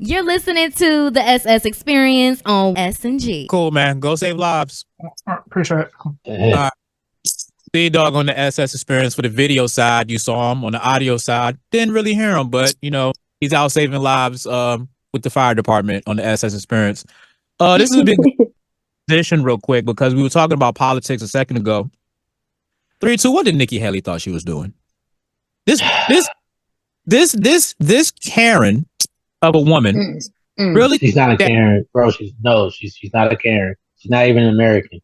You're listening to the SS Experience on S&G. Cool, man. Go save lives. Appreciate it. C-Dog on the SS Experience for the video side. You saw him on the audio side. Didn't really hear him, but, you know, he's out saving lives with the fire department on the SS Experience. This is a big position real quick because we were talking about politics a second ago. 3, 2, what did Nikki Haley thought she was doing? This Karen of a woman. Really? She's not a Karen, bro. She's not a Karen. She's not even American.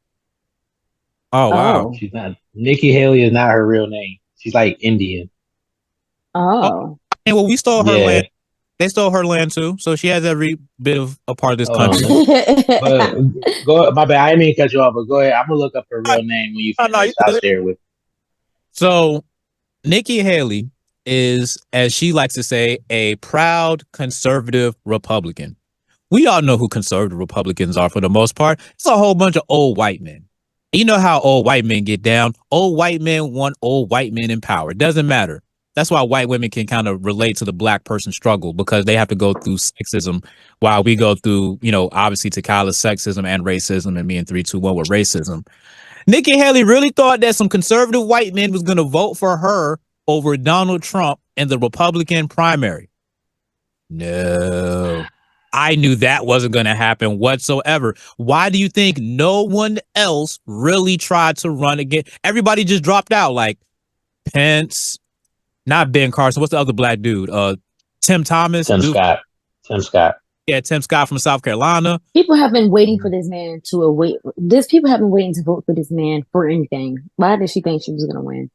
Oh wow. She's not. Nikki Haley is not her real name. She's like Indian. Oh. And well, we stole her land. They stole her land too, so she has every bit of a part of this country. But go, my bad. I didn't mean to cut you off, but go ahead. I'm gonna look up her real name when you finish. I'll share with. So, Nikki Haley is, as she likes to say, a proud conservative Republican. We all know who conservative Republicans are for the most part. It's a whole bunch of old white men. You know how old white men get down. Old white men want old white men in power. It doesn't matter. That's why white women can kind of relate to the black person struggle, because they have to go through sexism while we go through, you know, obviously Takyla's sexism and racism, and me and 321 with racism. Nikki Haley really thought that some conservative white men was going to vote for her over Donald Trump in the Republican primary. No, I knew that wasn't going to happen whatsoever. Why do you think no one else really tried to run again? Everybody just dropped out, like Pence, not Ben Carson. What's the other black dude? Tim Thomas. Tim Scott. Yeah, Tim Scott from South Carolina. People have been waiting for this man to await. People have been waiting to vote for this man for anything. Why did she think she was going to win?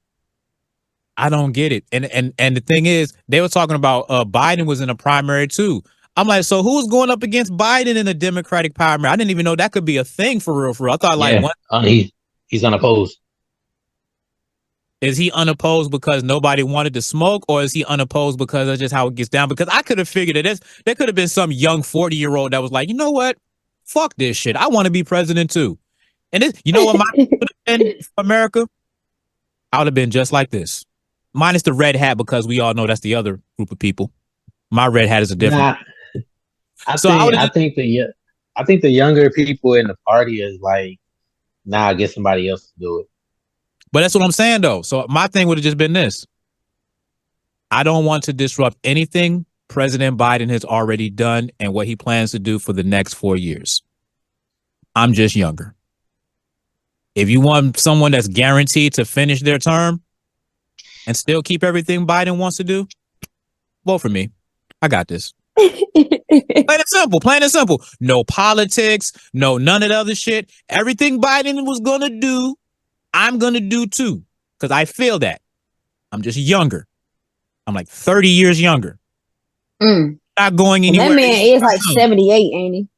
I don't get it. And the thing is, they were talking about Biden was in a primary too. I'm like, so who's going up against Biden in a Democratic primary? I didn't even know that could be a thing for real. I thought he's unopposed. Is he unopposed because nobody wanted to smoke, or is he unopposed because that's just how it gets down? Because I could have figured that there could have been some young 40-year-old that was like, you know what? Fuck this shit. I want to be president too. And you know what mine would have been for America? I would have been just like this. Minus the red hat, because we all know that's the other group of people. My red hat is a different. I think the younger people in the party is like, get somebody else to do it. But that's what I'm saying, though. So my thing would have just been this. I don't want to disrupt anything President Biden has already done and what he plans to do for the next 4 years. I'm just younger. If you want someone that's guaranteed to finish their term and still keep everything Biden wants to do, vote for me. I got this. Plain and simple. No politics, none of the other shit. Everything Biden was going to do, I'm going to do too, because I feel that. I'm just younger. I'm like 30 years younger. Not going anywhere. That man is like 78, ain't he?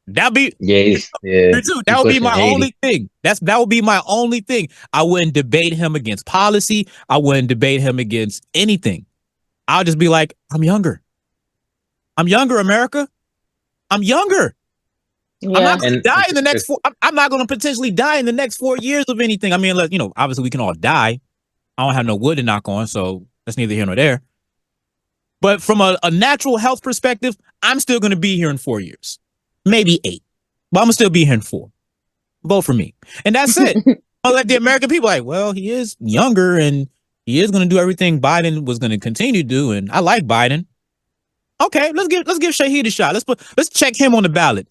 That'd be That would be my only thing. That would be my only thing. I wouldn't debate him against policy. I wouldn't debate him against anything. I'll just be like, I'm younger. I'm younger, America. I'm younger. Yeah. I'm not going to die in the next I'm not going to potentially die in the next 4 years of anything. I mean, obviously we can all die. I don't have no wood to knock on, so that's neither here nor there. But from a natural health perspective, I'm still going to be here in 4 years, maybe 8, but I'm going to still be here in 4. Vote for me. And that's it. I'll let the American people like, well, he is younger and he is going to do everything Biden was going to continue to do. And I like Biden. Okay, let's give Shaheed a shot. Let's check him on the ballot.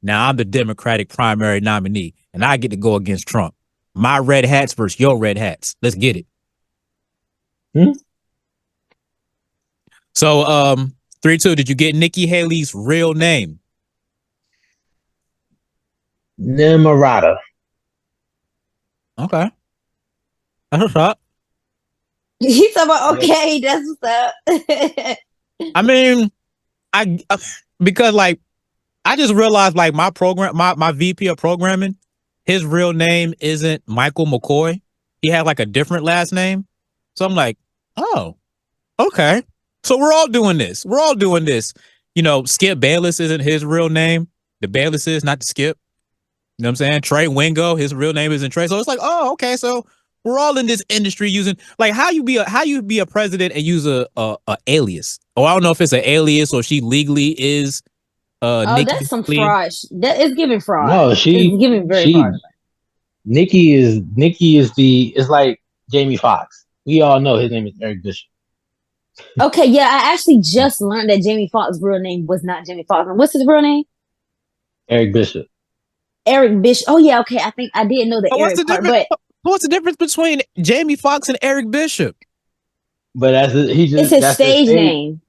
Now I'm the Democratic primary nominee, and I get to go against Trump. My red hats versus your red hats. Let's get it. So, 3-2, did you get Nikki Haley's real name? Nimarata. Okay. That's what's up. He's talking about, okay, that's what's up. I mean, because like, I just realized like my VP of programming, his real name isn't Michael McCoy. He had like a different last name. So I'm like, oh, okay. So we're all doing this. Skip Bayless isn't his real name. The Bayless is, not the Skip. You know what I'm saying? Trey Wingo, his real name isn't Trey. So it's like, oh, okay. So We're all in this industry using like how you be a president and use a alias. Oh, I don't know if it's an alias or she legally is Nikki that's some Haley. fraud. That is giving fraud. No, It's giving very fraud. Nikki is it's like Jamie Foxx. We all know his name is Eric Bishop. Okay, yeah, I actually just learned that Jamie Foxx's real name was not Jamie Foxx. What's his real name? Eric Bishop. Eric Bishop. Oh yeah, okay. I think I didn't know the What's Eric the part, difference? but What's the difference between Jamie Foxx and Eric Bishop? But it's his stage name.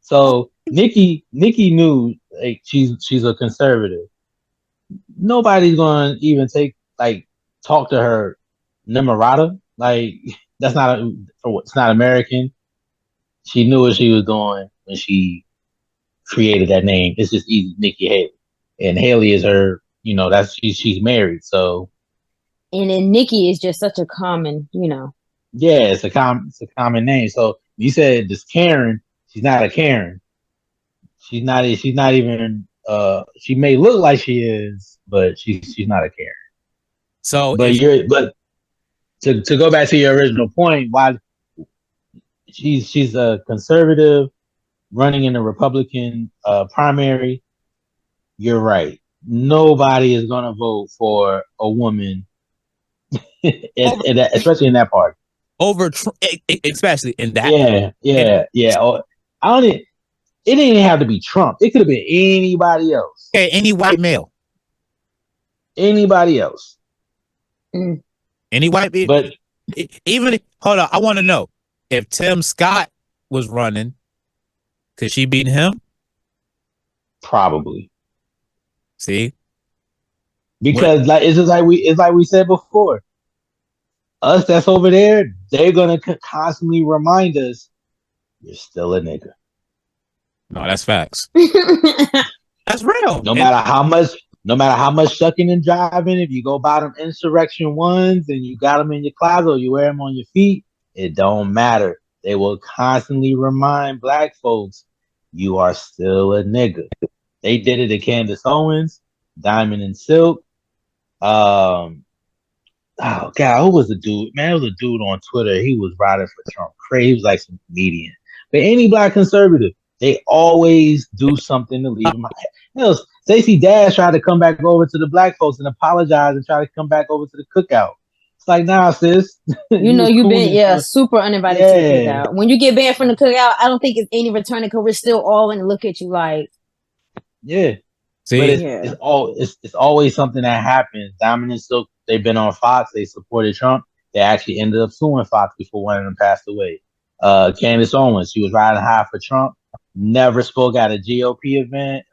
So Nikki knew like she's a conservative. Nobody's gonna even talk to her Nimarata. Like it's not American. She knew what she was doing when she created that name. It's just easy, Nikki Haley, and Haley is her. That's she's married. So, and then Nikki is just such a common, Yeah, it's a common name. So you said this Karen. She's not a Karen. She's not even. She may look like she is, but she's not a Karen. So, but to go back to your original point, why she's a conservative running in a Republican primary. You're right. Nobody is gonna vote for a woman, especially in that party. Over, especially in that. Yeah. Oh, it didn't even have to be Trump. It could have been anybody else. Okay, any white male. Anybody else. Any white male. But hold on, I want to know if Tim Scott was running, could she beat him? Probably. See? Because it's like we said before. Us that's over there, they're gonna constantly remind us, you're still a nigga. No, that's facts. That's real. No matter how much shucking and jiving, if you go buy them insurrection ones and you got them in your closet or you wear them on your feet, it don't matter. They will constantly remind black folks, you are still a nigga. They did it to Candace Owens, Diamond and Silk. Oh God, who was the dude? Man, it was a dude on Twitter. He was riding for Trump. Crazy. He was like some comedian. But any black conservative, they always do something to leave them. Stacey Dash tried to come back over to the black folks and apologize and try to come back over to the cookout. It's like, nah, sis. You've been super uninvited to the cookout. When you get banned from the cookout, I don't think it's any returning because we're still all in to look at you like. Yeah. See, but it's always something that happens. Diamond and Silk, they've been on Fox. They supported Trump. They actually ended up suing Fox before one of them passed away. Candace Owens, she was riding high for Trump. Never spoke at a GOP event.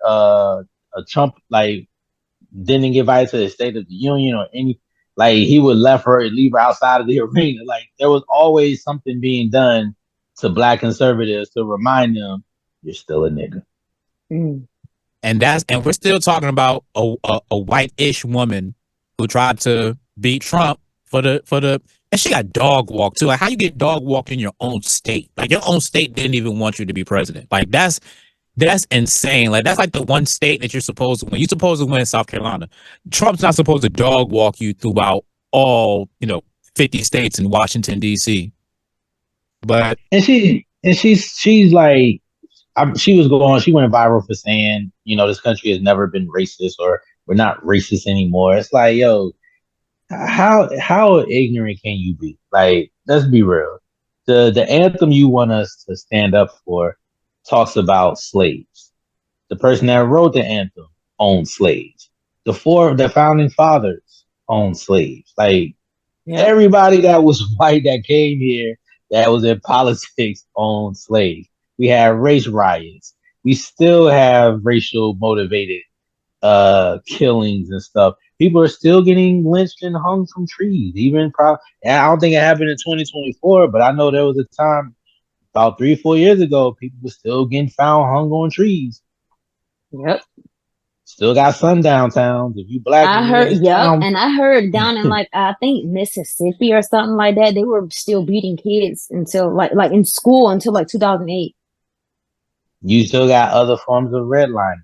Trump didn't get invited to the State of the Union or any. He would leave her outside of the arena. There was always something being done to black conservatives to remind them you're still a nigga. And we're still talking about a white-ish woman who tried to beat Trump for the and she got dog walked too. Like, how you get dog walked in your own state? Like, your own state didn't even want you to be president. Like, that's insane. Like, that's like the one state that you're supposed to win. You're supposed to win South Carolina. Trump's not supposed to dog walk you throughout all 50 states in Washington D.C. But she's like. She went viral for saying, this country has never been racist or we're not racist anymore. It's like, yo, how ignorant can you be? Like, let's be real. The anthem you want us to stand up for talks about slaves. The person that wrote the anthem owned slaves. The founding fathers owned slaves. Everybody that was white that came here that was in politics owned slaves. We have race riots. We still have racial motivated killings and stuff. People are still getting lynched and hung from trees. I don't think it happened in 2024, but I know there was a time about 3-4 years ago, people were still getting found hung on trees. Yep. Still got sundown towns. If you black, I heard, and I heard down in I think Mississippi or something like that, they were still beating kids until like in school until 2008. You still got other forms of redlining.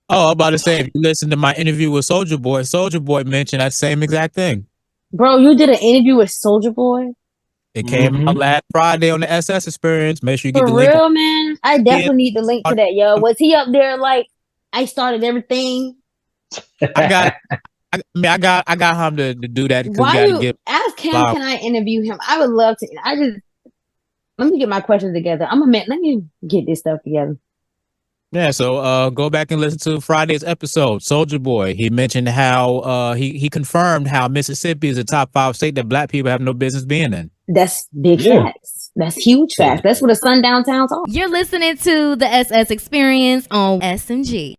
Oh, I'm about to say, if you listen to my interview with Soulja Boy mentioned that same exact thing. Bro, you did an interview with Soldier Boy? It came out last Friday on the SS Experience. Make sure you get For the link. real, man? I definitely need the link to that, yo. Was he up there like, I started everything? I got him to do that. Why you ask him? Can I interview him? I would love to. Let me get my questions together. Let me get this stuff together. Yeah, so go back and listen to Friday's episode. Soldier Boy, he mentioned how he confirmed how Mississippi is a top 5 state that black people have no business being in. That's big facts. That's huge facts. That's what a sundown town's all. You're listening to the SS Experience on SMG.